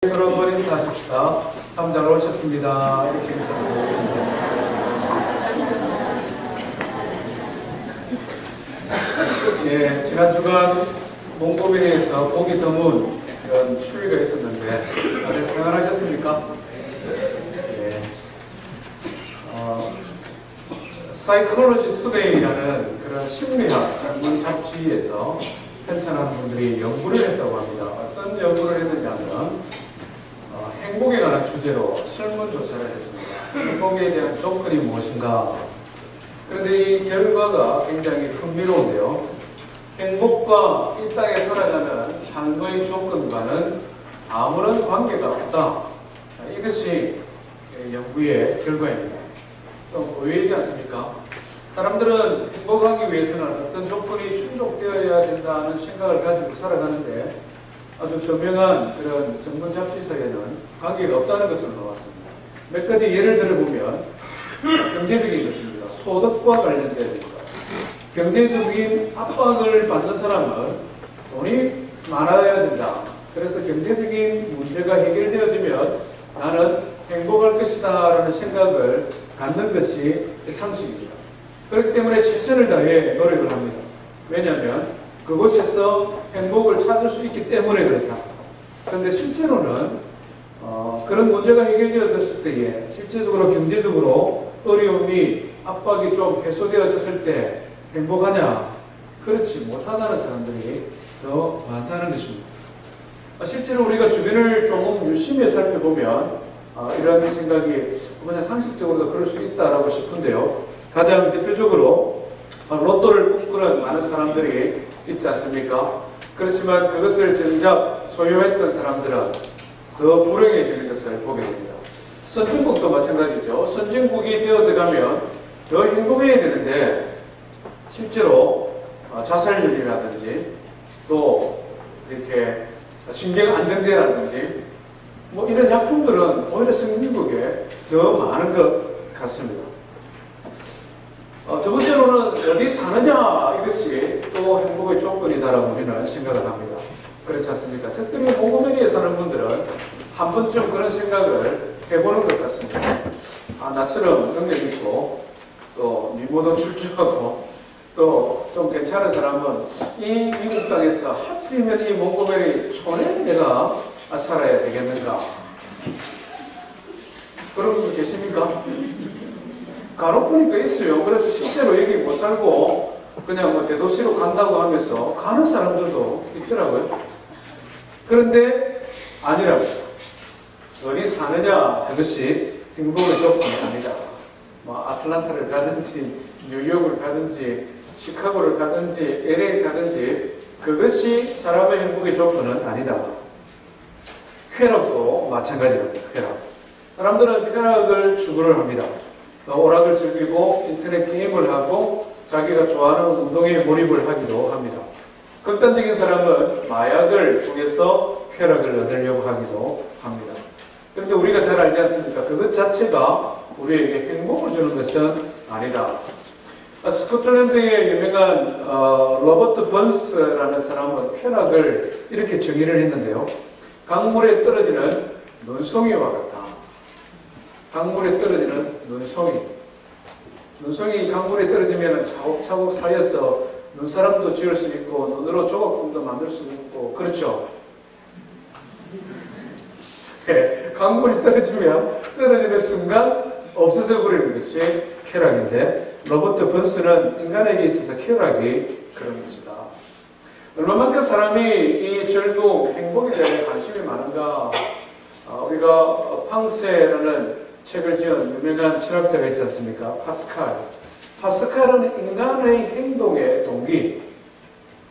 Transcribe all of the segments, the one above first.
서로 한번 인사하십시다. 참 잘 오셨습니다. 이렇게 인사드리겠습니다. 예, 지난 주간 몽고민에서 보기 드문 이런 추위가 있었는데 다들 평안하셨습니까? 예. 사이콜로지 투데이라는 그런 심리학 전문 잡지에서 편찬하는 분들이 연구를 했다고 합니다. 어떤 연구를 했느냐 하면 행복에 관한 주제로 설문조사를 했습니다. 행복에 대한 조건이 무엇인가? 그런데 이 결과가 굉장히 흥미로운데요. 행복과 이 땅에 살아가는 삶의 조건과는 아무런 관계가 없다. 이것이 연구의 결과입니다. 좀 의외이지 않습니까? 사람들은 행복하기 위해서는 어떤 조건이 충족되어야 된다는 생각을 가지고 살아가는데 아주 저명한 그런 전문 잡지서에는 관계가 없다는 것으로 나왔습니다. 몇 가지 예를 들어보면 경제적인 것입니다. 소득과 관련된 것. 경제적인 압박을 받는 사람은 돈이 많아야 된다. 그래서 경제적인 문제가 해결되어지면 나는 행복할 것이다 라는 생각을 갖는 것이 상식입니다. 그렇기 때문에 최선을 다해 노력을 합니다. 왜냐하면 그곳에서 행복을 찾을 수 있기 때문에 그렇다. 그런데 실제로는 그런 문제가 해결되었을 때에 실제적으로 경제적으로 어려움이 압박이 좀 해소되어졌을 때 행복하냐? 그렇지 못하다는 사람들이 더 많다는 것입니다. 실제로 우리가 주변을 조금 유심히 살펴보면 이런 생각이 그냥 상식적으로도 그럴 수 있다라고 싶은데요. 가장 대표적으로 로또를 꿈꾸는 많은 사람들이 있지 않습니까? 그렇지만 그것을 정작 소유했던 사람들은 더 불행해지는 것을 보게 됩니다. 선진국도 마찬가지죠. 선진국이 되어져 가면 더 행복해야 되는데 실제로 자살률이라든지 또 이렇게 신경안정제라든지 뭐 이런 약품들은 오히려 선진국에 더 많은 것 같습니다. 두 번째로는 어디 사느냐 이것이 또 행복의 조건이다라고 우리는 생각을 합니다. 그렇지 않습니까? 특별히 몽고메리에 사는 분들은 한 번쯤 그런 생각을 해보는 것 같습니다. 나처럼 능력 있고 또 미모도 출중하고 또 좀 괜찮은 사람은 이 미국 땅에서 하필이면 이 몽고메리 촌에 내가 살아야 되겠는가? 그런 분 계십니까? 간혹 보니까 있어요. 그래서 실제로 여기 못 살고 그냥 뭐 대도시로 간다고 하면서 가는 사람들도 있더라고요. 그런데 아니라고. 어디 사느냐 그것이 행복의 조건이 아니다. 뭐 아틀란타를 가든지 뉴욕을 가든지 시카고를 가든지 LA를 가든지 그것이 사람의 행복의 조건은 아니다. 쾌락도 마찬가지입니다. 쾌락. 사람들은 쾌락을 추구를 합니다. 오락을 즐기고 인터넷 게임을 하고 자기가 좋아하는 운동에 몰입을 하기도 합니다. 극단적인 사람은 마약을 통해서 쾌락을 얻으려고 하기도 합니다. 그런데 우리가 잘 알지 않습니까? 그것 자체가 우리에게 행복을 주는 것은 아니다. 스코틀랜드의 유명한 로버트 번스라는 사람은 쾌락을 이렇게 정의를 했는데요. 강물에 떨어지는 눈송이와 같다. 강물에 떨어지는 눈송이. 눈송이 강물에 떨어지면 차곡차곡 쌓여서 눈사람도 지을 수 있고 눈으로 조각품도 만들 수 있고 그렇죠? 네, 강물에 떨어지면 떨어지는 순간 없어져 버리는 것이 쾌락인데 로버트 번스는 인간에게 있어서 쾌락이 그런 것이다. 얼마만큼 사람이 이 즐거움, 행복에 대한 관심이 많은가? 우리가 팡세라는 책을 지은 유명한 철학자가 있지 않습니까? 파스칼. 파스칼은 인간의 행동의 동기,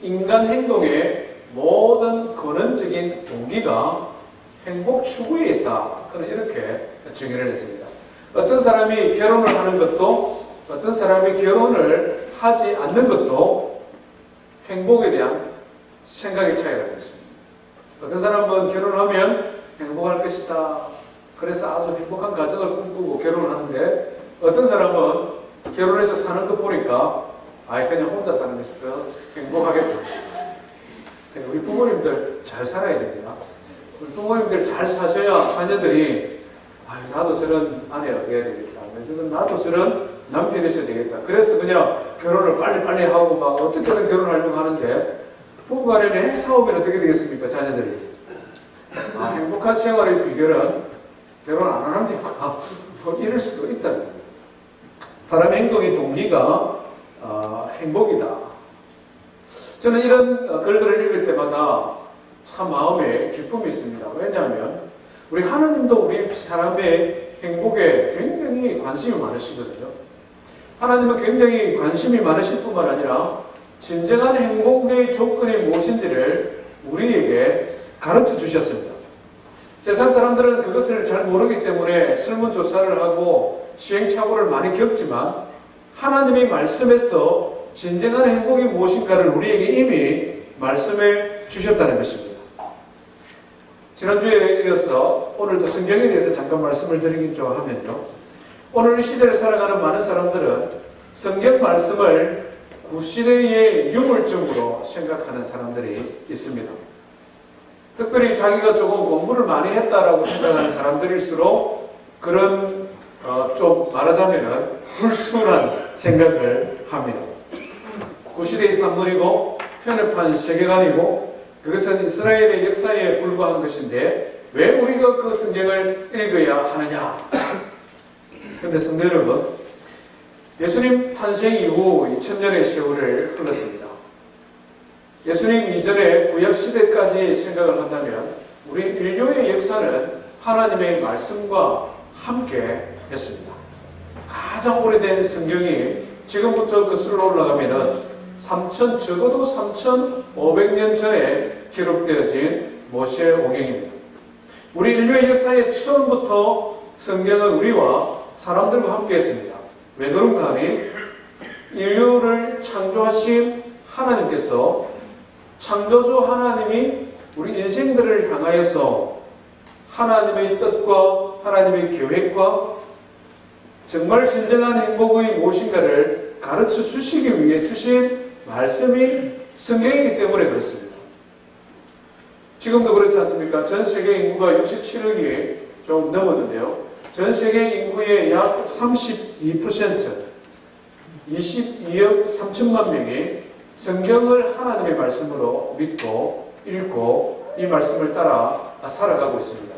인간 행동의 모든 근원적인 동기가 행복 추구에 있다. 그는 이렇게 정의를 했습니다. 어떤 사람이 결혼을 하는 것도 어떤 사람이 결혼을 하지 않는 것도 행복에 대한 생각의 차이라고 했습니다. 어떤 사람은 결혼하면 행복할 것이다. 그래서 아주 행복한 가정을 꿈꾸고 결혼을 하는데 어떤 사람은 결혼해서 사는 거 보니까 그냥 혼자 사는 것이 더 행복하겠다. 우리 부모님들 잘 살아야 됩니다. 부모님들 잘 사셔야 자녀들이 나도 저런 아내가 돼야 되겠다. 그래서 나도 저런 남편이 있어야 되겠다. 그래서 그냥 결혼을 빨리빨리 하고 막 어떻게든 결혼하려고 하는데 부부간에는 싸우면 어떻게 되겠습니까? 자녀들이. 행복한 생활의 비결은 결혼 안 하면 되겠구나. 뭐 이럴 수도 있다. 사람의 행동의 동기가 행복이다. 저는 이런 글들을 읽을 때마다 참 마음에 기쁨이 있습니다. 왜냐하면 우리 하나님도 우리 사람의 행복에 굉장히 관심이 많으시거든요. 하나님은 굉장히 관심이 많으실 뿐만 아니라 진정한 행복의 조건이 무엇인지를 우리에게 가르쳐 주셨습니다. 세상 사람들은 그것을 잘 모르기 때문에 설문조사를 하고 시행착오를 많이 겪지만 하나님의 말씀에서 진정한 행복이 무엇인가를 우리에게 이미 말씀해 주셨다는 것입니다. 지난주에 이어서 오늘도 성경에 대해서 잠깐 말씀을 드리긴 하면요. 오늘 이 시대를 살아가는 많은 사람들은 성경 말씀을 구시대의 유물증으로 생각하는 사람들이 있습니다. 특별히 자기가 조금 공부를 많이 했다라고 생각하는 사람들일수록 그런 좀 말하자면은 불순한 생각을 합니다. 구시대의 산물이고 편협한 세계관이고 그것은 이스라엘의 역사에 불과한 것인데 왜 우리가 그 성경을 읽어야 하느냐? 그런데 성도 여러분, 예수님 탄생 이후 2000년의 세월을 흘렀습니다. 예수님 이전에 구약시대까지 생각을 한다면 우리 인류의 역사는 하나님의 말씀과 함께 했습니다. 가장 오래된 성경이 지금부터 거슬러 올라가면은 적어도 3,500년 전에 기록되어진 모세오경입니다. 우리 인류의 역사의 처음부터 성경은 우리와 사람들과 함께 했습니다. 왜 그런가 하니 인류를 창조하신 하나님께서 창조주 하나님이 우리 인생들을 향하여서 하나님의 뜻과 하나님의 계획과 정말 진정한 행복의 무엇인가를 가르쳐 주시기 위해 주신 말씀이 성경이기 때문에 그렇습니다. 지금도 그렇지 않습니까? 전 세계 인구가 67억이 좀 넘었는데요. 전 세계 인구의 약 32%, 22억 3천만 명이 성경을 하나님의 말씀으로 믿고 읽고 이 말씀을 따라 살아가고 있습니다.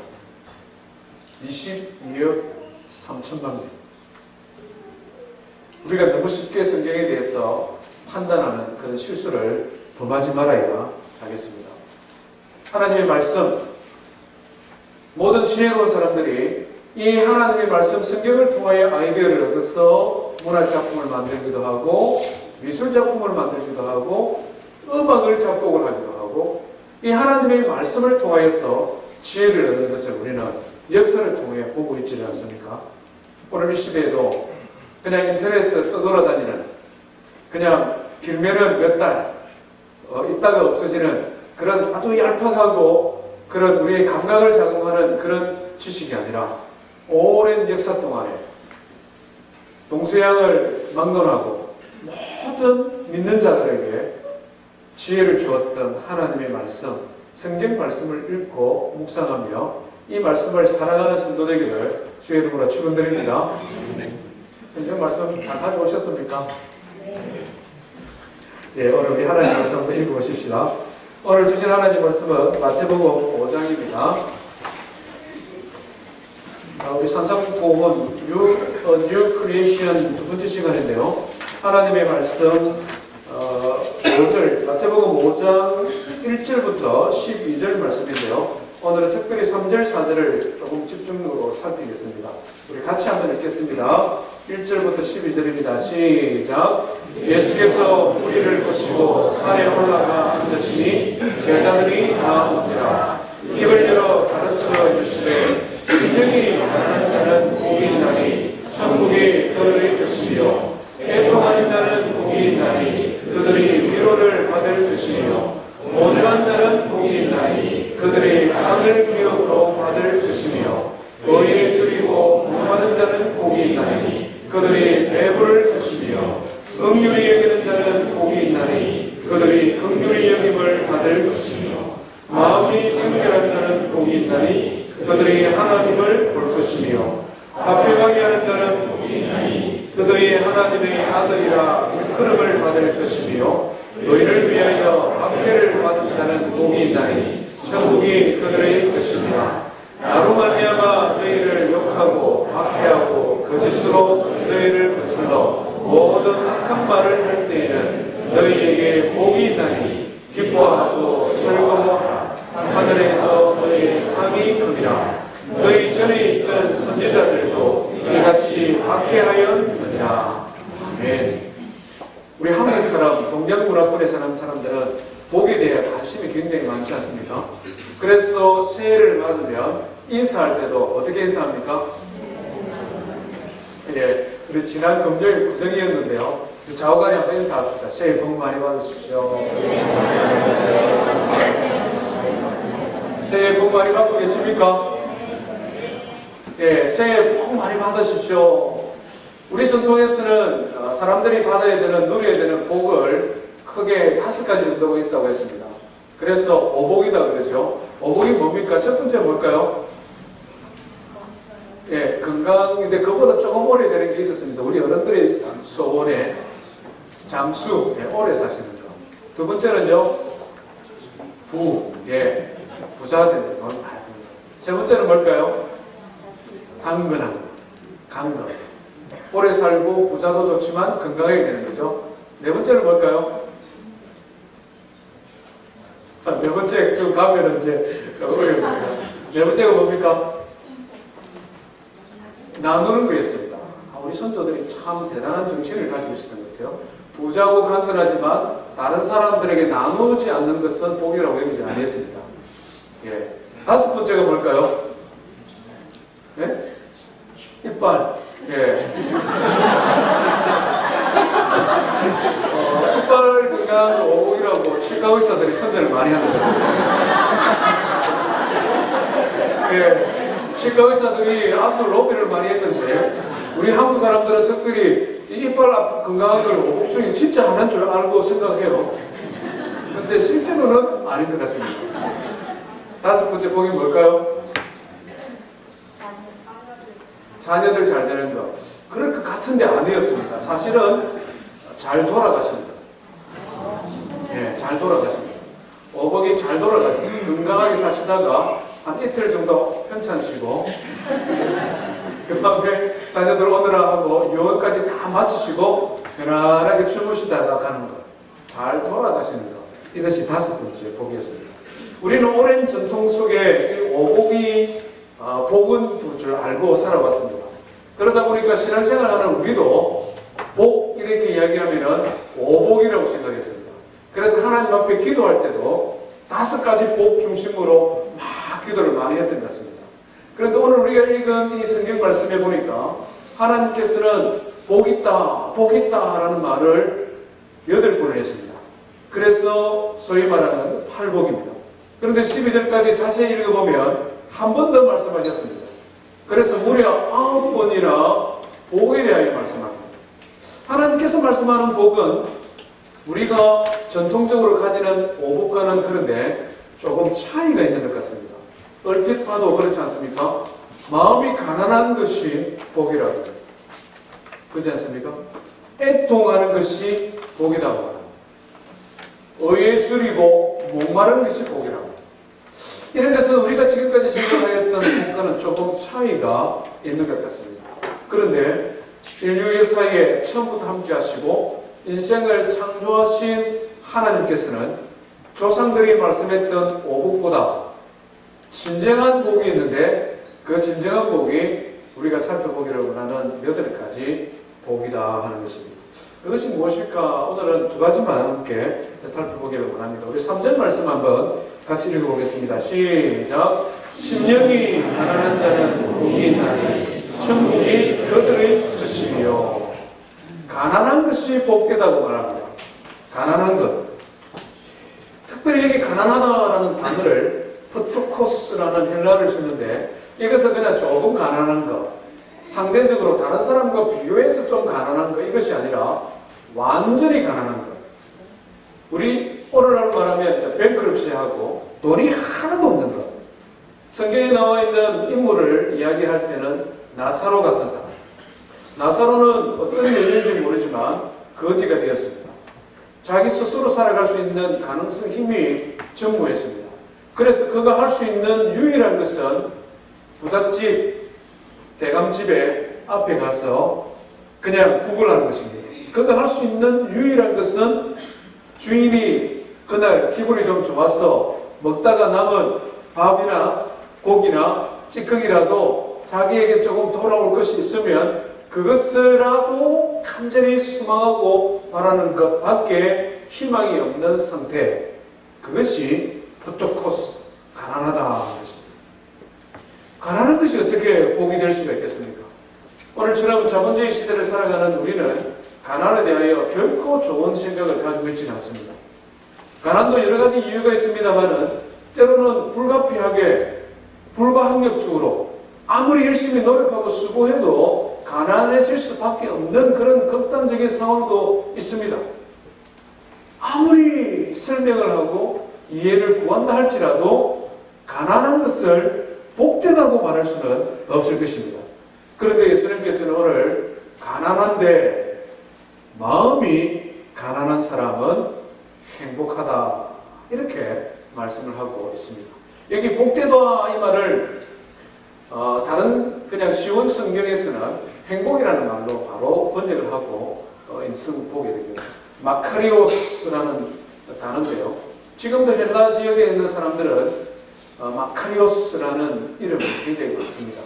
22억 3천만 명. 우리가 너무 쉽게 성경에 대해서 판단하는 그런 실수를 범하지 말아야 하겠습니다. 하나님의 말씀, 모든 지혜로운 사람들이 이 하나님의 말씀 성경을 통하여 아이디어를 얻어서 문학작품을 만들기도 하고 미술작품을 만들기도 하고 음악을 작곡을 하기도 하고 이 하나님의 말씀을 통하여서 지혜를 얻는 것을 우리는 역사를 통해 보고 있지 않습니까? 오늘 이 시대에도 그냥 인터넷에 떠돌아다니는 그냥 길면은 몇 달 있다가 없어지는 그런 아주 얄팍하고 그런 우리의 감각을 자극하는 그런 지식이 아니라 오랜 역사 동안에 동서양을 막론하고 모든 믿는 자들에게 지혜를 주었던 하나님의 말씀, 성경 말씀을 읽고 묵상하며 이 말씀을 사랑하는 성도 되기를 주의 이름으로 축원드립니다. 성경 말씀 다 가져오셨습니까? 예, 오늘 우리 하나님 말씀 한번 읽어보십시다. 오늘 주신 하나님 말씀은 마태복음 5장입니다. 우리 산상공원 New Creation 두 번째 시간인데요. 하나님의 말씀 5절, 마태복음 5장 1절부터 12절 말씀인데요. 오늘은 특별히 3절, 4절을 조금 집중적으로 살피겠습니다. 우리 같이 한번 읽겠습니다. 1절부터 12절입니다. 시작. 예수께서 우리를 보시고 산에 올라가 앉으시니 제자들이 다 온지라. 입을 열어 가르쳐 주시되 진정이 가난한 자는 복이 있나니 천국이 그들의 것이며 애통하는 자는 복이 있나니 그들이 위로를 받을 것이며 온유한 자는 복이 있나니 그들이 악을 기업으로 받을 것이며 의에 줄이고 목마른 자는 복이 있나니 그들이 배부를 것이며 긍휼히 여기는 자는 복이 있나니 그들이 긍휼히 여김을 받을 것이며 마음이 정결한 자는 복이 그들이 하나님을 볼 것이며 화평하게 하는 자는 그들이 하나님의 아들이라 일컬음을 받을 것이며 너희를 위하여 박해를 받은 자는 복이 있나니 천국이 그들의 것이니라. 나로 말미암아 너희를 욕하고 박해하고 거짓으로 너희를 거슬러 모든 악한 말을 할 때에는 너희에게 복이 있나니 기뻐하고 즐거워하라. 하늘에서 너희의 상이 큽니다. 너희 전에 있던 선지자들도 이같이 박해하였느니라. 아멘. 우리 한국 사람, 동양문화권에 사는 사람들은 복에 대해 관심이 굉장히 많지 않습니까? 그래서 새해를 맞으면 인사할 때도 어떻게 인사합니까? 예, 우리 지난 금요일 구정이었는데요. 좌우간에 한번 인사합시다. 새해 복 많이 받으십시오. 새해 복 많이 받고 계십니까? 예, 새해 복 많이 받으십시오. 우리 전통에서는 사람들이 받아야 되는, 누려야 되는 복을 크게 5가지 정도가 있다고 했습니다. 그래서 오복이다 그러죠. 오복이 뭡니까? 첫 번째 뭘까요? 예, 건강인데 그보다 조금 오래되는 게 있었습니다. 우리 어른들의 소원에 장수, 예, 오래 사시는 거. 두 번째는요, 예, 부자 되는 돈 많이 버는 거. 세 번째는 뭘까요? 강건한 거, 강건. 오래 살고 부자도 좋지만 건강하게 되는 거죠. 네 번째는 뭘까요? 네 번째 좀 가면은 이제 어려웁니다. 네 번째가 뭡니까? 나누는 거였습니다. 우리 선조들이 참 대단한 정신을 가지고 있었던 것 같아요. 부자고 강건하지만 다른 사람들에게 나누지 않는 것은 복이라고 얘기하지 않았습니다. 예. 5번째가 뭘까요? 네? 이빨. 예. 이빨 건강을 오복이라고 치과 의사들이 선전을 많이 하더라고요. 예. 치과 의사들이 앞으로 로비를 많이 했는데 우리 한국 사람들은 특별히 이 이빨 건강한 걸 오복 중에 진짜 하나인 줄 알고 생각해요. 그런데 실제로는 아닌 것 같습니다. 5번째 복이 뭘까요? 자녀들 잘 되는 것. 그럴 것 같은데 아니었습니다. 사실은 잘 돌아가십니다. 예, 잘 가십니다. 오복이 잘 돌아가십니다. 건강하게 사시다가 한 이틀 정도 편찮으시고 그 다음에 자녀들 오느라 하고 유언까지 다 마치시고 편안하게 주무시다가 가는 것. 잘 돌아가시는 것. 이것이 5번째 복이었습니다. 우리는 오랜 전통 속에 이 오복이 복은 줄 알고 살아왔습니다. 그러다 보니까 신앙생활하는 우리도 복 이렇게 이야기하면은 오복이라고 생각했습니다. 그래서 하나님 앞에 기도할 때도 5가지 복 중심으로 막 기도를 많이 했던 것 같습니다. 그런데 오늘 우리가 읽은 이 성경 말씀에 보니까 하나님께서는 복 있다, 복 있다 라는 말을 8번을 했습니다. 그래서 소위 말하는 팔복입니다. 그런데 12절까지 자세히 읽어보면 한 번 더 말씀하셨습니다. 그래서 무려 9번이나 복에 대하여 말씀합니다. 하나님께서 말씀하는 복은 우리가 전통적으로 가지는 오복과는 그런데 조금 차이가 있는 것 같습니다. 얼핏 봐도 그렇지 않습니까? 마음이 가난한 것이 복이라고 해요. 그렇지 않습니까? 애통하는 것이 복이라고 합니다. 의에 줄이고 목마른 것이 복이라고 합니다. 이런 것은 우리가 지금까지 생각하였던 복과는 조금 차이가 있는 것 같습니다. 그런데 인류 역사에 처음부터 함께 하시고 인생을 창조하신 하나님께서는 조상들이 말씀했던 오복보다 진정한 복이 있는데 그 진정한 복이 우리가 살펴보기를 원하는 8가지 복이다 하는 것입니다. 그것이 무엇일까? 오늘은 2가지만 함께 살펴보기를 원합니다. 우리 3절 말씀 한번 같이 읽어보겠습니다. 시작. 심령이 가난한 자는 복이 있나니 천국이 그들의 것이며. 가난한 것이 복되다고 말합니다. 가난한 것. 특별히 여기 가난하다라는 단어를 프토코스라는 헬라어를 쓰는데 이것은 그냥 조금 가난한 것, 상대적으로 다른 사람과 비교해서 좀 가난한 것, 이것이 아니라 완전히 가난한 것. 우리 오늘날 말하면 뱅크럽시하고 돈이 하나도 없는 것. 성경에 나와 있는 인물을 이야기할 때는 나사로 같은 사람. 나사로는 어떤 연유인지 모르지만 거지가 되었습니다. 자기 스스로 살아갈 수 있는 가능성, 힘이 전무했습니다. 그래서 그가 할 수 있는 유일한 것은 부잣집, 대감집에 앞에 가서 그냥 구걸하는 것입니다. 그가 할 수 있는 유일한 것은 주인이 그날 기분이 좀 좋아서 먹다가 남은 밥이나 고기나 찌꺼기라도 자기에게 조금 돌아올 것이 있으면 그것을라도 간절히 소망하고 바라는 것밖에 희망이 없는 상태. 그것이 부토코스, 가난하다. 가난한 것이 어떻게 복이 될 수가 있겠습니까? 오늘처럼 자본주의 시대를 살아가는 우리는 가난에 대하여 결코 좋은 생각을 가지고 있지는 않습니다. 가난도 여러 가지 이유가 있습니다만은 때로는 불가피하게 불가항력적으로 아무리 열심히 노력하고 수고해도 가난해질 수밖에 없는 그런 극단적인 상황도 있습니다. 아무리 설명을 하고 이해를 구한다 할지라도 가난한 것을 복되다고 말할 수는 없을 것입니다. 그런데 예수님께서는 오늘 가난한데 마음이 가난한 사람은 행복하다 이렇게 말씀을 하고 있습니다. 여기 복되다 이 말을 다른 그냥 쉬운 성경에서는 행복이라는 말로 바로 번역을 하고 보게 됩니다. 마카리오스라는 단어인데요. 지금도 헬라 지역에 있는 사람들은 마카리오스라는 이름이 굉장히 많습니다.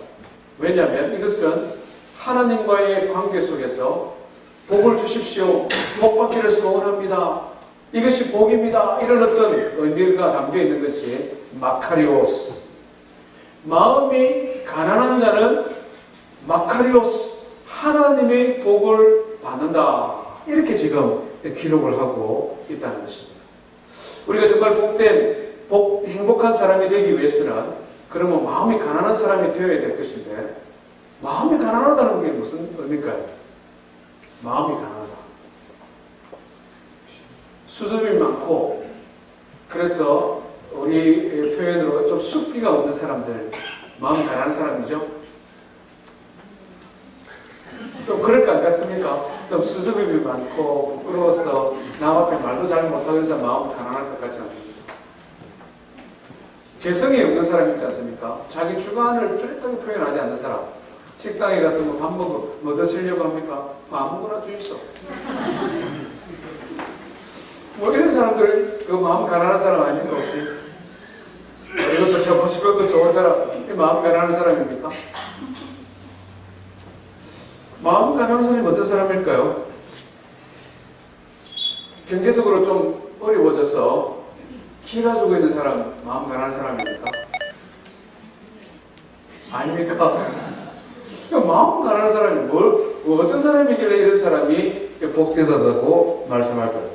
왜냐하면 이것은 하나님과의 관계 속에서 복을 주십시오. 복 받기를 소원합니다. 이것이 복입니다. 이런 어떤 의미가 담겨 있는 것이 마카리오스. 마음이 가난한 자는 마카리오스, 하나님의 복을 받는다. 이렇게 지금 기록을 하고 있다는 것입니다. 우리가 정말 행복한 사람이 되기 위해서는 그러면 마음이 가난한 사람이 되어야 될 것인데 마음이 가난하다는 게 무슨 의미일까요? 마음이 가난하다. 수줍이 많고 그래서 우리 표현으로 좀 숫기가 없는 사람들, 마음이 가난한 사람이죠. 좀 그럴 것 같습니까? 좀 수줍음이 많고 부끄러워서 남 앞에 말도 잘 못하고 해서 마음이 가난할 것 같지 않습니까? 개성이 없는 사람 있지 않습니까? 자기 주관을 뚜렷하게 표현하지 않는 사람. 식당에 가서 밥 먹고 뭐 드시려고 합니까? 아무거나 주이소. 이런 사람들 그 마음 가난한 사람 아닙니까 혹시? 이것도 저것도 좋은 사람, 이 마음 가난한 사람입니까? 마음 가난한 사람이 어떤 사람일까요? 경제적으로 좀 어려워져서 기가 죽어 있는 사람, 마음 가난한 사람입니까? 아닙니까? 마음 가난한 사람이 어떤 사람이길래 이런 사람이 복되다고 말씀할까요?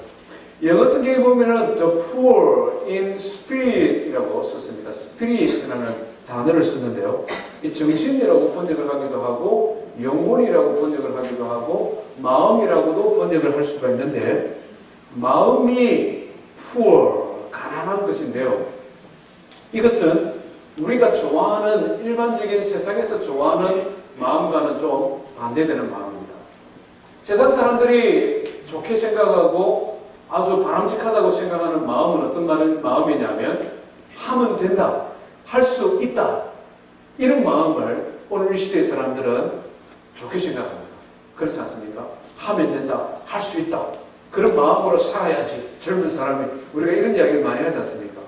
영어 성경에 보면은 the poor in spirit이라고 썼습니다. spirit이라는 단어를 썼는데요. 이 정신이라고 번역을 하기도 하고 영혼이라고 번역을 하기도 하고 마음이라고도 번역을 할 수가 있는데 마음이 poor, 가난한 것인데요. 이것은 우리가 좋아하는 일반적인 세상에서 좋아하는 마음과는 좀 반대되는 마음입니다. 세상 사람들이 좋게 생각하고 아주 바람직하다고 생각하는 마음은 어떤 마음이냐면 하면 된다, 할 수 있다 이런 마음을 오늘 이 시대의 사람들은 좋게 생각합니다. 그렇지 않습니까? 하면 된다, 할 수 있다 그런 마음으로 살아야지 젊은 사람이 우리가 이런 이야기를 많이 하지 않습니까?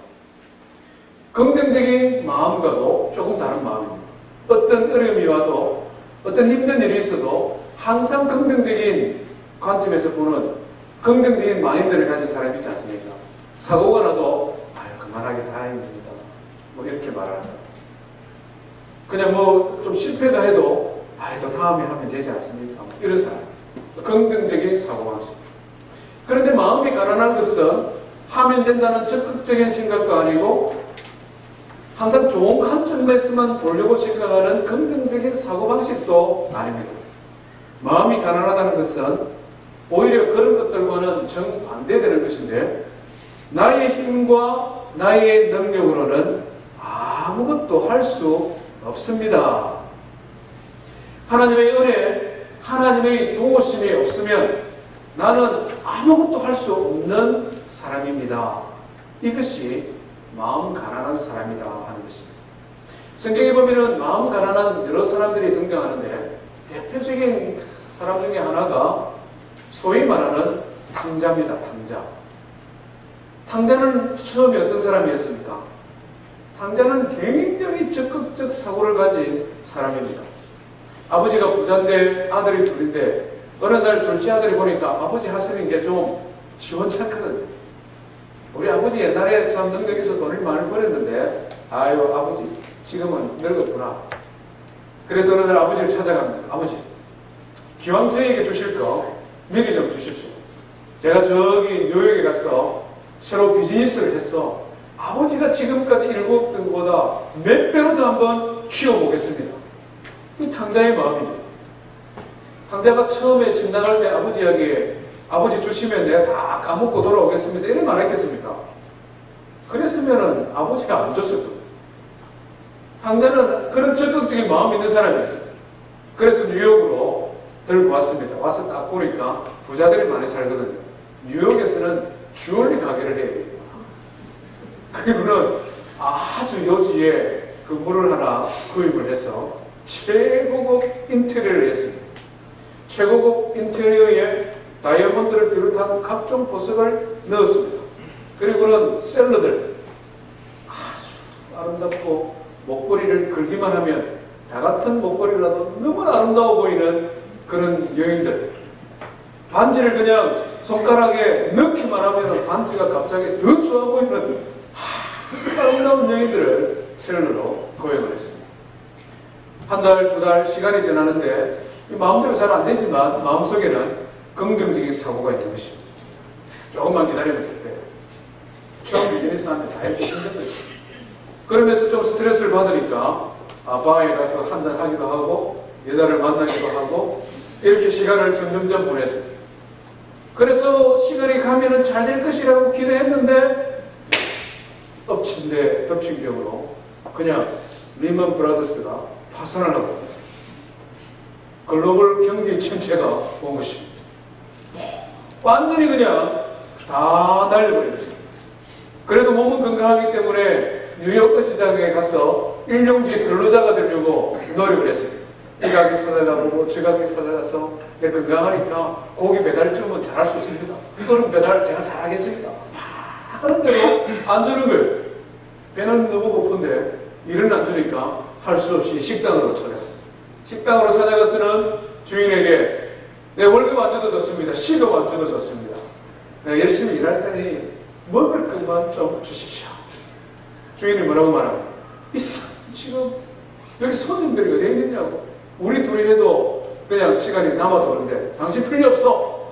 긍정적인 마음과도 조금 다른 마음입니다. 어떤 어려움이 와도 어떤 힘든 일이 있어도 항상 긍정적인 관점에서 보는 긍정적인 마인드를 가진 사람이 있지 않습니까? 사고가 나도 그만하게 다행입니다. 이렇게 말한다. 그냥 좀 실패도 해도 또 다음에 하면 되지 않습니까? 이런 사람. 긍정적인 사고방식. 그런데 마음이 가난한 것은 하면 된다는 적극적인 생각도 아니고 항상 좋은 관점에서만 보려고 생각하는 긍정적인 사고방식도 아닙니다. 마음이 가난하다는 것은 오히려 그런 것들과는 정반대되는 것인데 나의 힘과 나의 능력으로는 아무것도 할 수 없습니다. 하나님의 은혜, 하나님의 도우심이 없으면 나는 아무것도 할 수 없는 사람입니다. 이것이 마음 가난한 사람이다 하는 것입니다. 성경에 보면은 마음 가난한 여러 사람들이 등장하는데 대표적인 사람 중에 하나가 소위 말하는 탕자입니다. 탕자. 탕자는 처음에 어떤 사람이었습니까? 탕자는 굉장히 적극적 사고를 가진 사람입니다. 아버지가 부자인데 아들이 둘인데 어느 날 둘째 아들이 보니까 아버지 하시는 게 좀 시원찮거든요. 우리 아버지 옛날에 참 능력에서 돈을 많이 벌었는데 아유 아버지 지금은 늙었구나. 그래서 어느 날 아버지를 찾아갑니다. 아버지 기왕 저에게 주실 거 미리 좀 주십시오. 제가 저기 뉴욕에 가서 새로 비즈니스를 해서 아버지가 지금까지 일구었던 것보다 몇 배로 더 한번 키워보겠습니다. 이 탕자의 마음입니다. 탕자가 처음에 집 나갈 때 아버지에게 아버지 주시면 내가 다 까먹고 돌아오겠습니다. 이래 말했겠습니까? 그랬으면은 아버지가 안 줬을 겁니다. 탕자는 그런 적극적인 마음이 있는 사람이었어요. 그래서 뉴욕으로 들고 왔습니다. 와서 딱 보니까 부자들이 많이 살거든요. 뉴욕에서는 주얼리 가게를 해야 돼요. 그리고는 아주 요지에 건물을 하나 구입을 해서 최고급 인테리어를 했습니다. 최고급 인테리어에 다이아몬드를 비롯한 각종 보석을 넣었습니다. 그리고는 샐러들 아주 아름답고 목걸이를 걸기만 하면 다 같은 목걸이라도 너무나 아름다워 보이는 그런 여인들, 반지를 그냥 손가락에 넣기만 하면 반지가 갑자기 더 좋아 보이는 아름다운 여인들을 셀러로 고용을 했습니다. 한 달, 두 달 시간이 지나는데 마음대로 잘 안 되지만 마음속에는 긍정적인 사고가 있는 것입니다. 조금만 기다리면 될 거예요. 처음 비즈니스 하면 다 이렇게 힘들거든요. 그러면서 좀 스트레스를 받으니까 바에 가서 한잔 하기도 하고 여자를 만나기도 하고 이렇게 시간을 점점점 보냈습니다. 그래서 시간이 가면은 잘 될 것이라고 기대했는데 엎친 데 덮친 격으로 그냥 리먼 브라더스가 파산을 하고 글로벌 경기 침체가 온 것입니다. 완전히 그냥 다 날려버린 것입니다. 그래도 몸은 건강하기 때문에 뉴욕 어시장에 가서 일용직 근로자가 되려고 노력을 했습니다. 이 가게 찾아가보고 저 가게 찾아가서 건강하니까 고기 배달점은 잘할 수 있습니다. 얼음 배달 제가 잘하겠습니다. 하는 대로 안 주는 거예요. 배는 너무 고픈데 일은 안 주니까 할 수 없이 식당으로 찾아가요. 식당으로 찾아가서는 주인에게 내 월급 안 줘도 좋습니다. 시급 안 줘도 좋습니다. 내가 열심히 일할 테니 먹을 것만 좀 주십시오. 주인이 뭐라고 말합니까? 지금 여기 손님들이 어디에 있느냐고. 우리 둘이 해도 그냥 시간이 남아도 그런데 당신 필요 없어.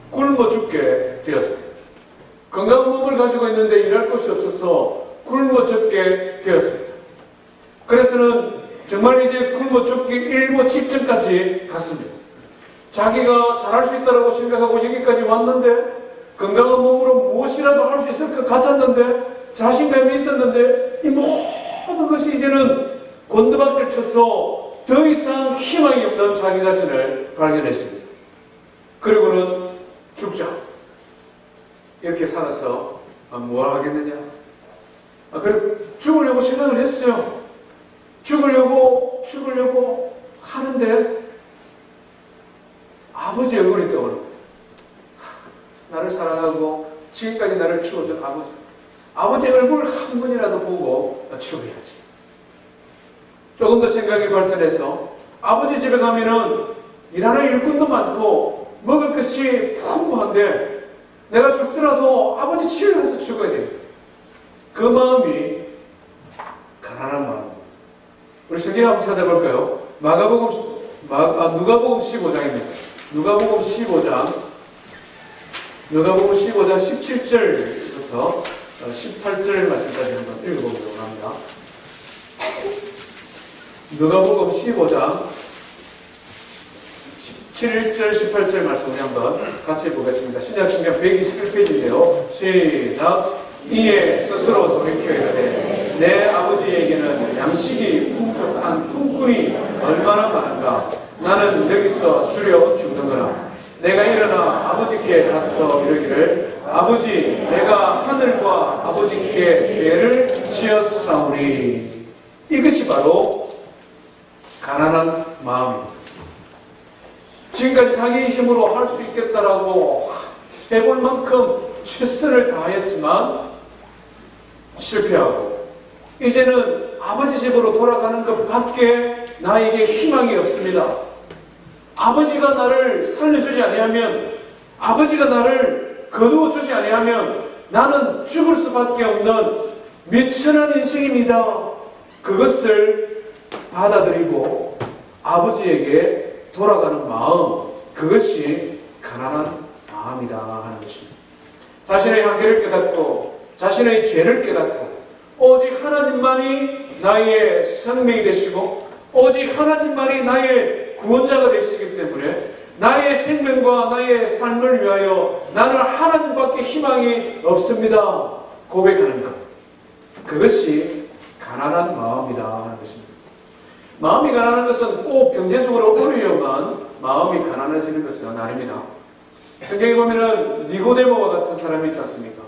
굶어 죽게 되었어요. 건강한 몸을 가지고 있는데 일할 곳이 없어서 굶어 죽게 되었습니다. 그래서는 정말 이제 굶어 죽기 일보 직전까지 갔습니다. 자기가 잘할 수 있다고 생각하고 여기까지 왔는데 건강한 몸으로 무엇이라도 할 수 있을 것 같았는데 자신감이 있었는데 이 모든 것이 이제는 곤두박질 쳐서 더 이상 희망이 없는 자기 자신을 발견했습니다. 그리고는 죽자. 이렇게 살아서 뭘 하겠느냐. 그래 죽으려고 생각을 했어요. 죽으려고 하는데 아버지의 얼굴이 떠오르고 나를 사랑하고 지금까지 나를 키워준 아버지의 얼굴 한 번이라도 보고 죽어야지. 조금 더 생각이 발전해서 아버지 집에 가면은 일하는 일꾼도 많고 먹을 것이 풍부한데 내가 죽더라도 아버지 집에 가서 죽어야 됩니다. 그 마음이 가난한 마음. 우리 성경 한번 찾아볼까요? 누가복음 15장입니다. 누가복음 15장 17절부터 18절 말씀까지 한번 읽어보도록 합니다. 누가복음 15장 17절 18절 말씀을 한번 같이 보겠습니다. 신약성경 121페이지인데요. 시작. 이에 스스로 돌이켜 이르되 내 아버지에게는 양식이 풍족한 품꾼이 얼마나 많은가. 나는 여기서 주려 죽는구나. 내가 일어나 아버지께 가서 이르기를 아버지 내가 하늘과 아버지께 죄를 지었사오니. 이것이 바로 가난한 마음입니다. 지금까지 자기 힘으로 할 수 있겠다라고 해볼 만큼 최선을 다했지만 실패하고 이제는 아버지 집으로 돌아가는 것 밖에 나에게 희망이 없습니다. 아버지가 나를 살려주지 아니하면, 아버지가 나를 거두어주지 아니하면 나는 죽을 수밖에 없는 미천한 인생입니다. 그것을 받아들이고 아버지에게 돌아가는 마음, 그것이 가난한 마음이다 하는 것입니다. 자신의 한계를 깨닫고 자신의 죄를 깨닫고 오직 하나님만이 나의 생명이 되시고 오직 하나님만이 나의 구원자가 되시기 때문에 나의 생명과 나의 삶을 위하여 나는 하나님밖에 희망이 없습니다 고백하는 것, 그것이 가난한 마음이다 하는 것입니다. 마음이 가난한 것은 꼭 경제적으로 어려야만 마음이 가난해지는 것은 아닙니다. 성경에 보면은 니고데모와 같은 사람이 있지 않습니까?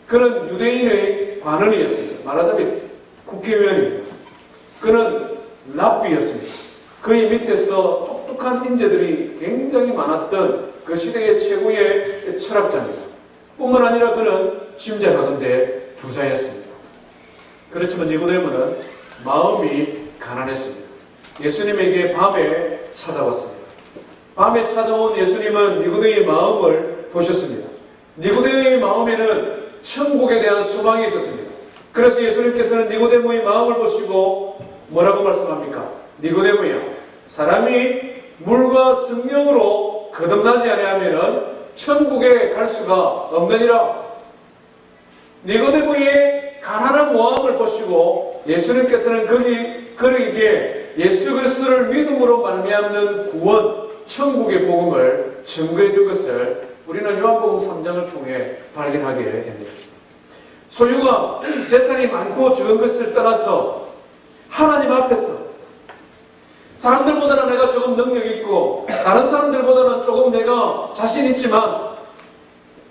그는 유대인의 관원이었습니다. 말하자면 국회의원입니다. 그는 랍비였습니다. 그의 밑에서 똑똑한 인재들이 굉장히 많았던 그 시대의 최고의 철학자입니다. 뿐만 아니라 그는 짐작하건대 부자였습니다. 그렇지만 니고데모는 마음이 가난했습니다. 예수님에게 밤에 찾아왔습니다. 밤에 찾아온 예수님은 니고데모의 마음을 보셨습니다. 니고데모의 마음에는 천국에 대한 소망이 있었습니다. 그래서 예수님께서는 니고데모의 마음을 보시고 뭐라고 말씀합니까? 니고데모야, 사람이 물과 성령으로 거듭나지 아니하면 천국에 갈 수가 없느니라. 니고데모의 가난한 마음을 보시고 예수님께서는 그에게 예수 그리스도를 믿음으로 말미암는 구원, 천국의 복음을 증거해 준 것을 우리는 요한복음 3장을 통해 발견하게 됩니다. 소유가 재산이 많고 적은 것을 떠나서 하나님 앞에서 사람들보다는 내가 조금 능력이 있고 다른 사람들보다는 조금 내가 자신 있지만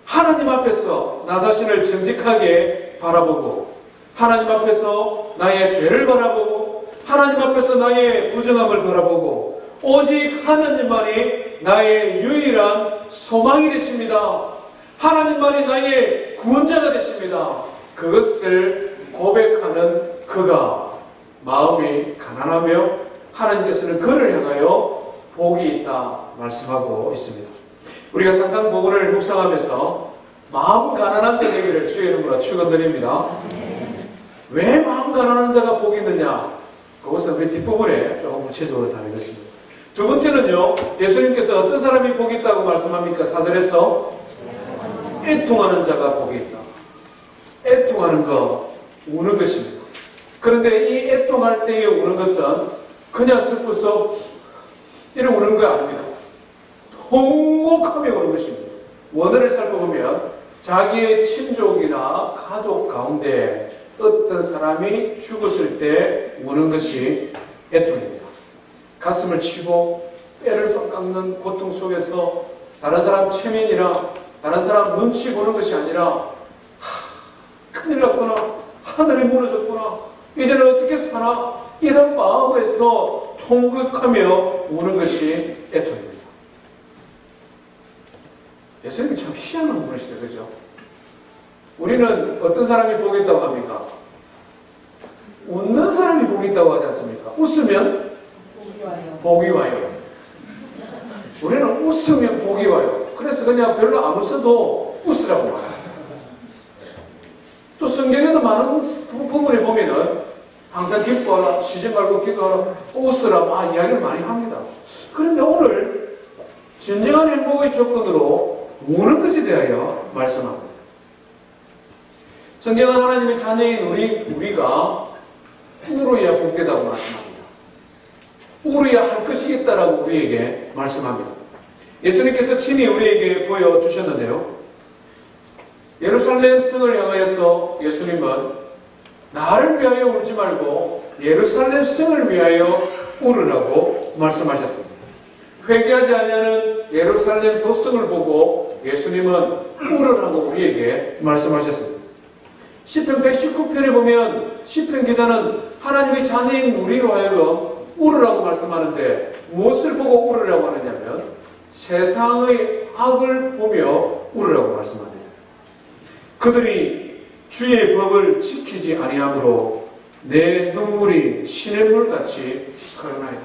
하나님 앞에서 나 자신을 정직하게 바라보고 하나님 앞에서 나의 죄를 바라보고 하나님 앞에서 나의 부정함을 바라보고 오직 하나님만이 나의 유일한 소망이 되십니다. 하나님만이 나의 구원자가 되십니다. 그것을 고백하는 그가 마음이 가난하며 하나님께서는 그를 향하여 복이 있다 말씀하고 있습니다. 우리가 산상복음을 묵상하면서 마음 가난한 자 되기를 주의 이름으로 축원드립니다. 왜 마음 가난한 자가 복이 있느냐? 그것은 우리 뒷부분에 조금 구체적으로 다루겠습니다. 두 번째는요, 예수님께서 어떤 사람이 복이 있다고 말씀합니까? 4절에서 애통하는 자가 복이 있다. 애통하는 거, 우는 것입니다. 그런데 이 애통할 때에 우는 것은 그냥 슬퍼서 이런 우는 거 아닙니다. 통곡하며 우는 것입니다. 원어를 살펴보면 자기의 친족이나 가족 가운데 어떤 사람이 죽었을 때 우는 것이 애통입니다. 가슴을 치고 뼈를 깎는 고통 속에서 다른 사람 체면이나 다른 사람 눈치 보는 것이 아니라 큰일 났구나, 하늘이 무너졌구나, 이제는 어떻게 사나, 이런 마음에서 통곡하며 우는 것이 애통입니다. 예수님이 참 희한한 분이시다, 그죠? 우리는 어떤 사람이 복이 있다고 합니까? 웃는 사람이 복이 있다고 하지 않습니까? 웃으면 복이 와요. 우리는 웃으면 복이 와요. 그래서 그냥 별로 안 웃어도 웃으라고 말해요. 또 성경에도 많은 부분에 보면은 항상 기뻐하라, 쉬지 말고 기도하라, 웃으라, 이야기를 많이 합니다. 그런데 오늘 진정한 행복의 조건으로 우는 것에 대하여 말씀합니다. 성경은 하나님의 자녀인 우리가 울어야 복되다고 말씀합니다. 울어야 할 것이 있다라고 우리에게 말씀합니다. 예수님께서 친히 우리에게 보여주셨는데요. 예루살렘 성을 향하여서 예수님은 나를 위하여 울지 말고 예루살렘 성을 위하여 울으라고 말씀하셨습니다. 회개하지 않냐는 예루살렘 도성을 보고 예수님은 울으라고 우리에게 말씀하셨습니다. 시편 119편에 보면 시편 기자는 하나님의 자녀인 우리로 하여금 울으라고 말씀하는데 무엇을 보고 울으라고 하느냐면 세상의 악을 보며 울으라고 말씀합니다. 그들이 주의 법을 지키지 아니하므로 내 눈물이 시냇물같이 흐르나이다.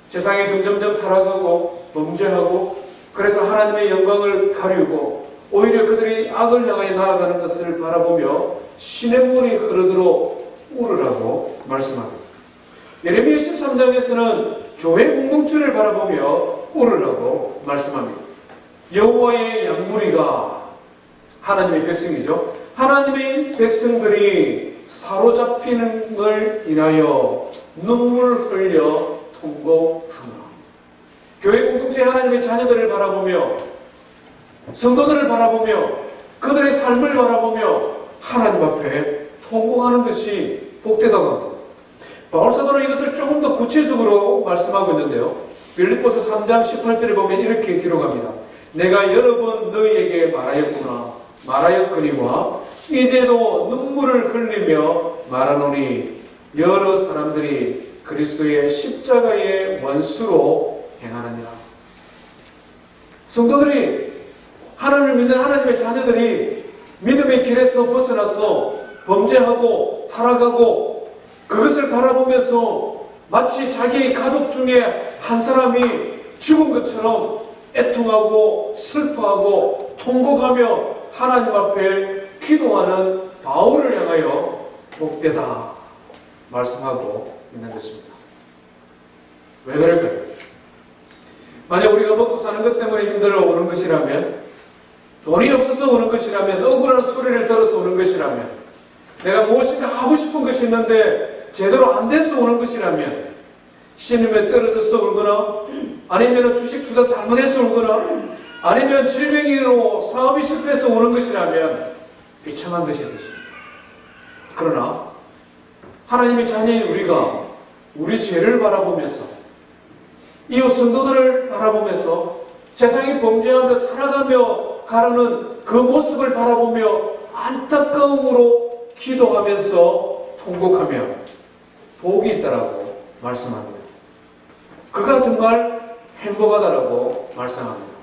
세상이 점점점 타락하고 범죄하고 그래서 하나님의 영광을 가리우고 오히려 그들이 악을 향하여 나아가는 것을 바라보며 시냇물이 흐르도록 울으라고 말씀합니다. 예레미야 13장에서는 교회 공동체를 바라보며 울으라고 말씀합니다. 여호와의 양무리가 하나님의 백성이죠. 하나님의 백성들이 사로잡히는 걸 인하여 눈물 흘려 통곡하노라. 교회 공동체 하나님의 자녀들을 바라보며 성도들을 바라보며 그들의 삶을 바라보며 하나님 앞에 통곡하는 것이 복되다고 합니다. 바울사도는 이것을 조금 더 구체적으로 말씀하고 있는데요. 빌립보서 3장 18절에 보면 이렇게 기록합니다. 내가 여러 번 너희에게 말하였거니와 이제도 눈물을 흘리며 말하노니 여러 사람들이 그리스도의 십자가의 원수로 행하느니라. 성도들이 하나님을 믿는 하나님의 자녀들이 믿음의 길에서 벗어나서 범죄하고 타락하고 그것을 바라보면서 마치 자기 가족 중에 한 사람이 죽은 것처럼 애통하고 슬퍼하고 통곡하며 하나님 앞에 기도하는 바울을 향하여 복되다 말씀하고 있는 것입니다. 왜 그럴까요? 만약 우리가 먹고 사는 것 때문에 힘들어 오는 것이라면, 돈이 없어서 오는 것이라면, 억울한 소리를 들어서 오는 것이라면, 내가 무엇인가 하고 싶은 것이 있는데 제대로 안 돼서 오는 것이라면, 신임에 떨어져서 울거나, 아니면 주식 투자 잘못해서 울거나, 아니면 질병으로 사업이 실패해서 오는 것이라면 비참한 것이 것입니다. 그러나 하나님의 자녀인 우리가 우리 죄를 바라보면서 이웃 성도들을 바라보면서 세상이 범죄하며 타락하며 가르는 그 모습을 바라보며 안타까움으로 기도하면서 통곡하며 복이 있다라고 말씀합니다. 그가 정말 행복하다라고 말씀합니다.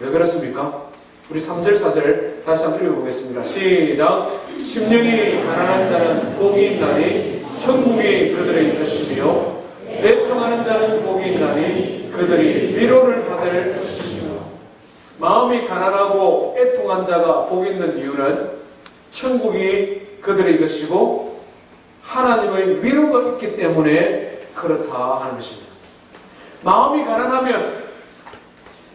왜 그렇습니까? 우리 3절 4절 다시 한번 읽어보겠습니다. 시작. 심령이 가난한 자는 복이 있나니 천국이 그들의 것이며 애통하는 자는 복이 있나니 그들이 위로를 받을 것이며. 마음이 가난하고 애통한 자가 복 있는 이유는 천국이 그들의 것이고 하나님의 위로가 있기 때문에 그렇다 하는 것입니다. 마음이 가난하면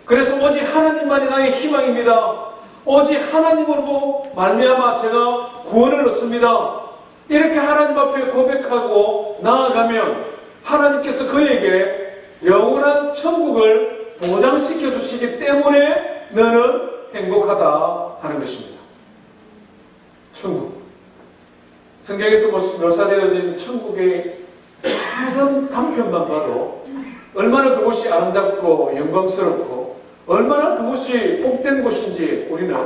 그래서 오직 하나님만이 나의 희망입니다. 오직 하나님으로 말미암아 제가 구원을 얻습니다. 이렇게 하나님 앞에 고백하고 나아가면 하나님께서 그에게 영원한 천국을 보장시켜 주시기 때문에 너는 행복하다 하는 것입니다. 천국. 성경에서 묘사되어진 천국의 작은 단편만 봐도 얼마나 그곳이 아름답고 영광스럽고 얼마나 그곳이 복된 곳인지 우리는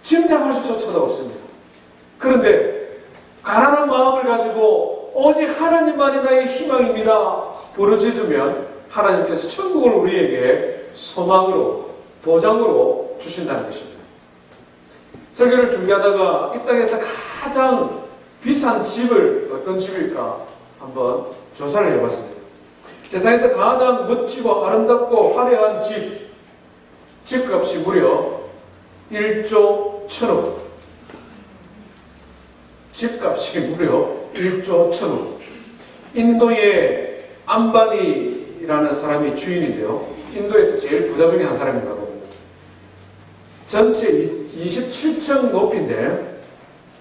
짐작할 수조차도 없습니다. 그런데 가난한 마음을 가지고 오직 하나님만이 나의 희망입니다 부르짖으면 하나님께서 천국을 우리에게 소망으로 보장으로 주신다는 것입니다. 설교를 준비하다가 이 땅에서 가장 비싼 집을 어떤 집일까 한번 조사를 해봤습니다. 세상에서 가장 멋지고 아름답고 화려한 집값이 무려 1조 1천억. 집값이 무려 1조 1천억. 인도의 암바니라는 사람이 주인인데요. 인도에서 제일 부자 중에 한 사람인가 봅니다. 전체 27층 높이인데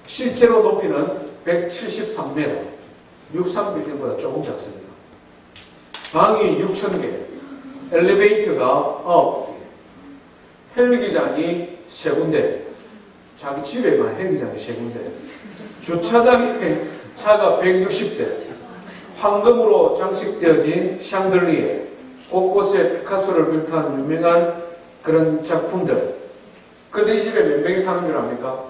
실제로 높이는 173m. 63빌딩보다 조금 작습니다. 방이 6,000개, 엘리베이터가 9개, 헬기장이 3군데, 자기 집에만 행장이 3군데, 주차장에 차가 160대, 황금으로 장식되어진 샹들리에, 곳곳에 피카소를 비롯한 유명한 그런 작품들. 근데 이 집에 몇 명이 사는 줄 압니까?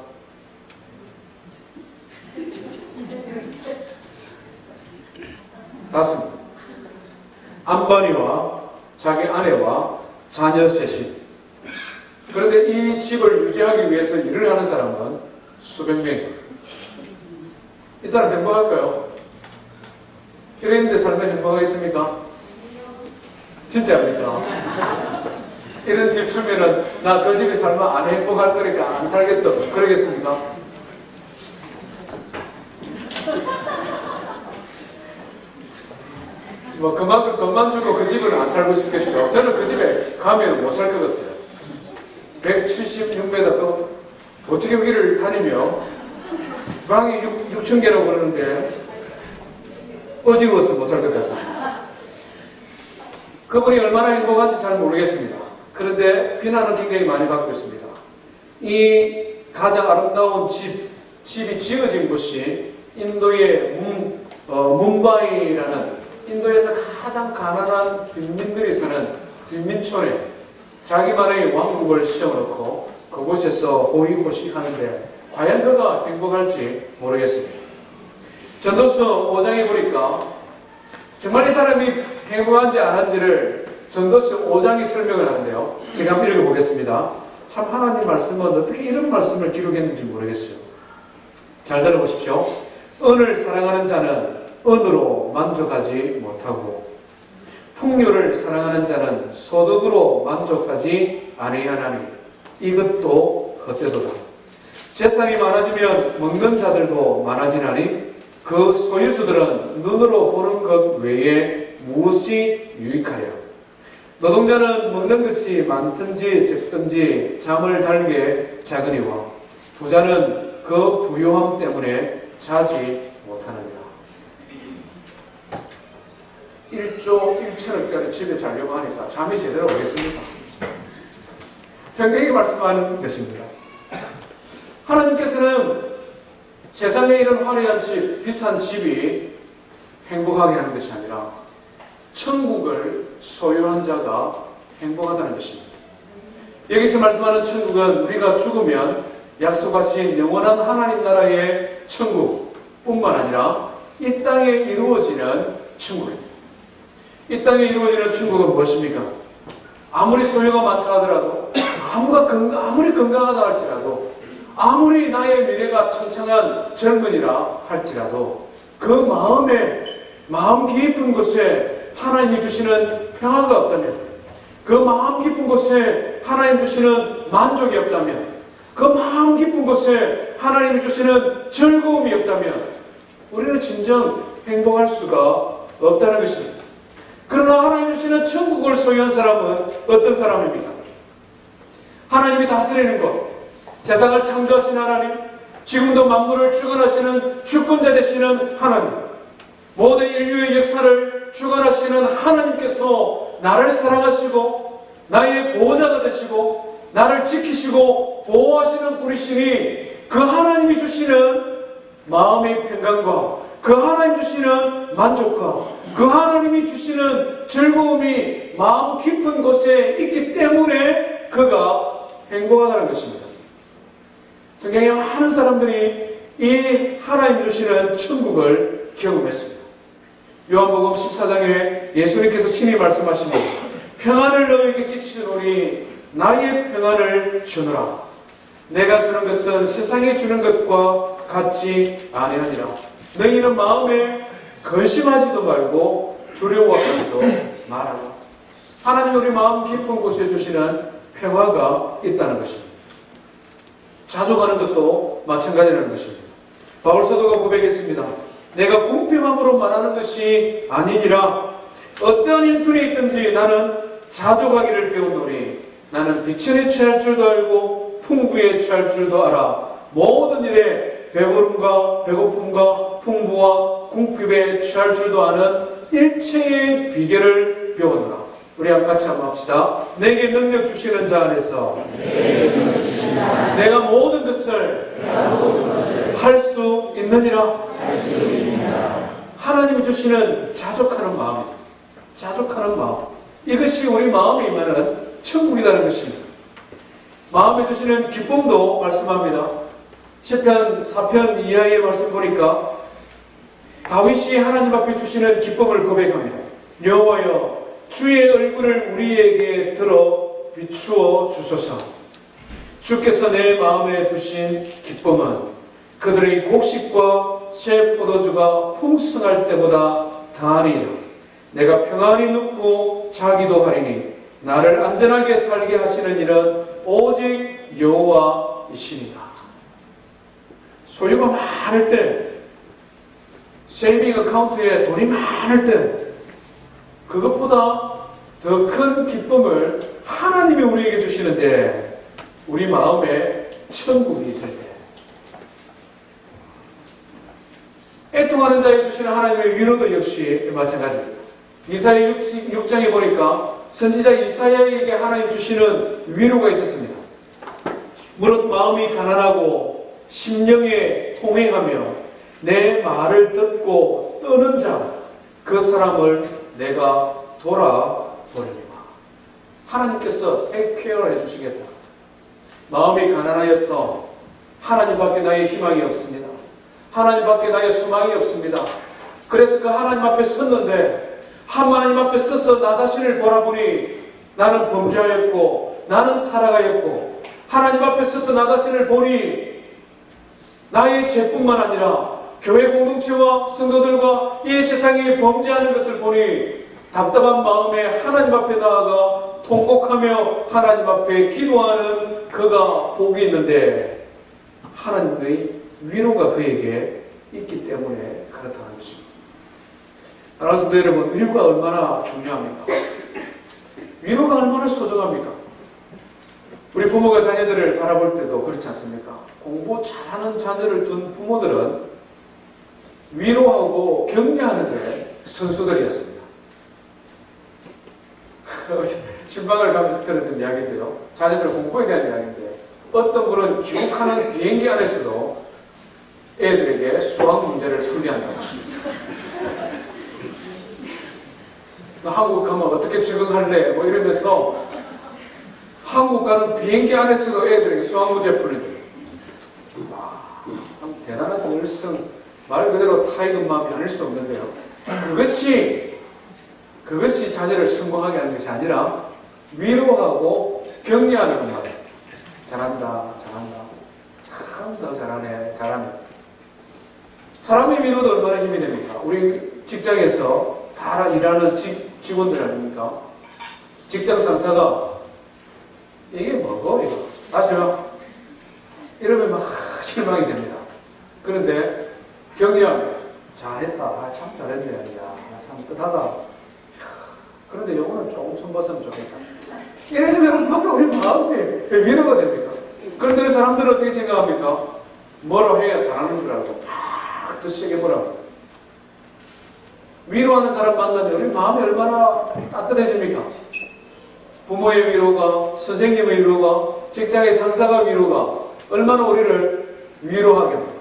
다섯. 안반이와 자기 아내와 자녀 셋이. 그런데 이 집을 유지하기 위해서 일을 하는 사람은 수백 명. 이 사람 행복할까요? 이랬는데 살면 행복하겠습니까? 진짜입니까? 이런 집 주면은 나 그 집에 살면 안 행복할 거니까 안 살겠어. 그러겠습니까? 뭐 그만큼 돈만 주고 그 집을 안 살고 싶겠죠. 저는 그 집에 가면 못 살 것 같아요. 176m 또 어떻게 위를 다니며 방이 6천 개라고 그러는데 어지러워서 못 살 것 같습니다. 그분이 얼마나 행복한지 잘 모르겠습니다. 그런데 비난은 굉장히 많이 받고 있습니다. 이 가장 아름다운 집이 지어진 곳이 인도의 뭄바이라는 인도에서 가장 가난한 빈민들이 사는 빈민촌에 자기만의 왕국을 세워놓고 그곳에서 호의호식하는데 과연 그가 행복할지 모르겠습니다. 전도서 5장에 보니까 정말 이 사람이 행복한지 안 한지를 전도서 5장이 설명을 하는데요. 제가 한번 읽어보겠습니다. 참 하나님 말씀은 어떻게 이런 말씀을 기록했는지 모르겠어요. 잘 들어보십시오. 은을 사랑하는 자는 은으로 만족하지 못하고 풍요를 사랑하는 자는 소득으로 만족하지 아니하나니 이것도 헛되도다. 재산이 많아지면 먹는 자들도 많아지나니 그 소유주들은 눈으로 보는 것 외에 무엇이 유익하랴. 노동자는 먹는 것이 많든지 적든지 잠을 달게 작으니와 부자는 그 부요함 때문에 자지 못하느니라. 1조 1천억짜리 집에 자려고 하니까 잠이 제대로 오겠습니까? 성경이 말씀하는 것입니다. 하나님께서는 세상에 이런 화려한 집, 비싼 집이 행복하게 하는 것이 아니라 천국을 소유한 자가 행복하다는 것입니다. 여기서 말씀하는 천국은 우리가 죽으면 약속하신 영원한 하나님 나라의 천국뿐만 아니라 이 땅에 이루어지는 천국입니다. 이 땅에 이루어지는 천국은 무엇입니까? 아무리 소유가 많다 하더라도, 아무리 건강하다 할지라도, 아무리 나의 미래가 천창한 젊은이라 할지라도 그 마음 깊은 곳에 하나님이 주시는 평화가 없다면, 그 마음 깊은 곳에 하나님 주시는 만족이 없다면, 그 마음 깊은 곳에 하나님이 주시는 즐거움이 없다면 우리는 진정 행복할 수가 없다는 것입니다. 그러나 하나님 주시는 천국을 소유한 사람은 어떤 사람입니까? 하나님이 다스리는 것, 세상을 창조하신 하나님, 지금도 만물을 주관하시는 주권자 되시는 하나님, 모든 인류의 역사를 주관하시는 하나님께서 나를 사랑하시고 나의 보호자가 되시고 나를 지키시고 보호하시는 분이시니 그 하나님이 주시는 마음의 평강과 그 하나님 주시는 만족과 그 하나님이 주시는 즐거움이 마음 깊은 곳에 있기 때문에 그가 행복하다는 것입니다. 성경에 많은 사람들이 이 하나님 주시는 천국을 경험했습니다. 요한복음 14장에 예수님께서 친히 말씀하시니 평안을 너에게 끼치노니 나의 평안을 주노라. 내가 주는 것은 세상이 주는 것과 같지 아니하니라. 너희는 마음에 근심하지도 말고 두려워하지도 말아라. 하나님 우리 마음 깊은 곳에 주시는 평화가 있다는 것입니다. 자족하는 것도 마찬가지라는 것입니다. 바울 사도가 고백했습니다. 내가 공평함으로 말하는 것이 아니니라. 어떠한 형편에 있든지 나는 자족하기를 배우노니 나는 비천에 취할 줄도 알고 풍부에 취할 줄도 알아. 모든 일에 배부름과 배고픔과 풍부와 궁핍에 취할 줄도 아는 일체의 비결을 배우노라. 우리 같이 한번 합시다. 내게 능력 주시는 자 안에서 내가 모든 것을 할 수 있느니라. 하나님이 주시는 자족하는 마음, 자족하는 마음, 이것이 우리 마음에 임하는 천국이라는 것입니다. 마음에 주시는 기쁨도 말씀합니다. 시편 4편 이하의 말씀 보니까 다윗이 하나님 앞에 주시는 기쁨을 고백합니다. 여호와여, 주의 얼굴을 우리에게 들어 비추어 주소서. 주께서 내 마음에 두신 기쁨은 그들의 곡식과 새 포도주가 풍성할 때보다 더하니이다. 내가 평안히 눕고 자기도 하리니 나를 안전하게 살게 하시는 일은 오직 여호와이시니라. 소유가 많을 때, 세이빙 어카운트에 돈이 많을 때, 그것보다 더 큰 기쁨을 하나님이 우리에게 주시는데, 우리 마음에 천국이 있을 때, 애통하는 자에 주시는 하나님의 위로도 역시 마찬가지입니다. 이사야 6장에 보니까 선지자 이사야에게 하나님 주시는 위로가 있었습니다. 무릇 마음이 가난하고 심령에 통회하며 내 말을 듣고 떠는 자, 그 사람을 내가 돌아보려니와. 하나님께서 테이크케어 해주시겠다. 마음이 가난하여서 하나님밖에 나의 희망이 없습니다. 하나님밖에 나의 소망이 없습니다. 그래서 그 하나님 앞에 섰는데, 하나님 앞에 서서 나 자신을 보라보니 나는 범죄하였고 나는 타락하였고, 하나님 앞에 서서 나 자신을 보니 나의 죄뿐만 아니라 교회 공동체와 성도들과 이 세상이 범죄하는 것을 보니 답답한 마음에 하나님 앞에 나아가 통곡하며 하나님 앞에 기도하는 그가 복이 있는데, 하나님의 위로가 그에게 있기 때문에 그렇다는 것입니다. 사랑하는 성도 여러분, 위로가 얼마나 중요합니까? 위로가 얼마나 소중합니까? 우리 부모가 자녀들을 바라볼 때도 그렇지 않습니까? 공부 잘하는 자녀를 둔 부모들은 위로하고 격려하는데 선수들이었습니다. 신방을 가면서 들었던 이야기인데요, 자녀들 공부에 대한 이야기인데, 어떤 분은 귀국하는 비행기 안에서도 애들에게 수학 문제를 풀게 한다고 합니다. 너 한국 가면 어떻게 적응할래? 뭐 이러면서 한국 가는 비행기 안에서도 애들에게 수학 문제 풀리는 거예요. 참 대단한 열성, 말 그대로 타이거 마음이 아닐 수 없는데요. 그것이 자녀를 성공하게 하는 것이 아니라 위로하고 격려하는 것만. 잘한다, 잘한다. 참 너 잘하네, 잘하네. 사람의 위로도 얼마나 힘이 됩니까? 우리 직장에서 다 일하는 직원들 아닙니까? 직장 상사가 이게 뭐고 이거 다시 와 이러면 막 실망이 됩니다. 그런데 격려하면 잘했다, 참 잘했네, 야, 참 끝하다. 그런데 요거는 조금 손봤으면 좋겠다. 이래주면 우리 마음이 위로가 됩니까? 그런데 사람들은 어떻게 생각합니까? 뭐로 해야 잘하는 줄 알고 팍 더 세게 뭐라고. 위로하는 사람 만나면 우리 마음이 얼마나 따뜻해집니까? 부모의 위로가, 선생님의 위로가, 직장의 상사가 위로가 얼마나 우리를 위로하게 합니다.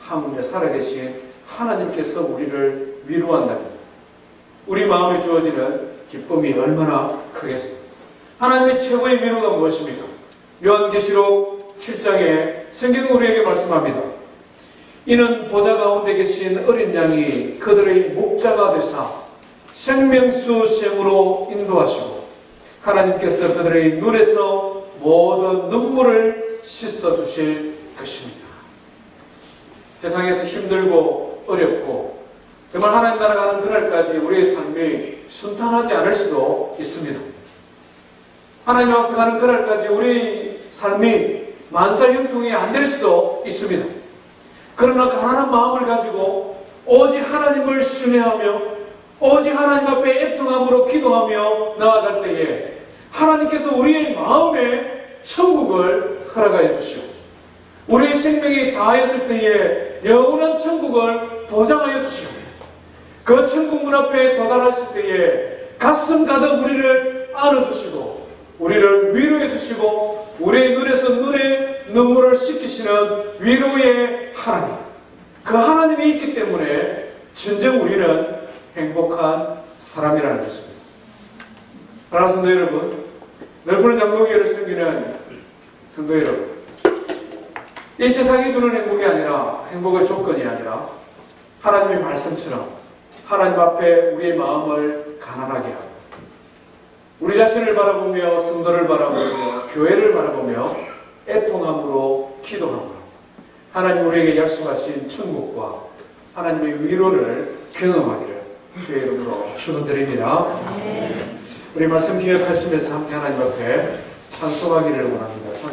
하물며 살아계신 하나님께서 우리를 위로한다면 우리 마음에 주어지는 기쁨이 얼마나 크겠습니까? 하나님의 최고의 위로가 무엇입니까? 요한계시록 7장에 성경은 우리에게 말씀합니다. 이는 보좌 가운데 계신 어린 양이 그들의 목자가 되사 생명수 샘으로 인도하시고 하나님께서 그들의 눈에서 모든 눈물을 씻어주실 것입니다. 세상에서 힘들고 어렵고 정말 하나님 나라 가는 그날까지 우리의 삶이 순탄하지 않을 수도 있습니다. 하나님 앞에 가는 그날까지 우리의 삶이 만사형통이 안 될 수도 있습니다. 그러나 가난한 마음을 가지고 오직 하나님을 신뢰하며 오직 하나님 앞에 애통함으로 기도하며 나아갈 때에 하나님께서 우리의 마음에 천국을 허락하여 주시고 우리의 생명이 다하였을 때에 영원한 천국을 보장하여 주시고 그 천국 문 앞에 도달했을 때에 가슴 가득 우리를 안아주시고 우리를 위로해 주시고 우리의 눈에서 눈물을 씻기시는 위로의 하나님. 그 하나님이 있기 때문에 진정 우리는 행복한 사람이라는 것입니다. 사랑하는 성도 여러분, 넓은 장로교회를 섬기는 성도 여러분, 이 세상이 주는 행복이 아니라, 행복의 조건이 아니라 하나님의 말씀처럼 하나님 앞에 우리의 마음을 가난하게 하고 우리 자신을 바라보며 성도를 바라보며 교회를 바라보며 애통함으로 기도함으로 하나님 우리에게 약속하신 천국과 하나님의 위로를 경험하기를 주의 이름으로 축원드립니다. 우리 말씀 기억하시면서 함께 하나님 앞에 찬송하기를 원합니다.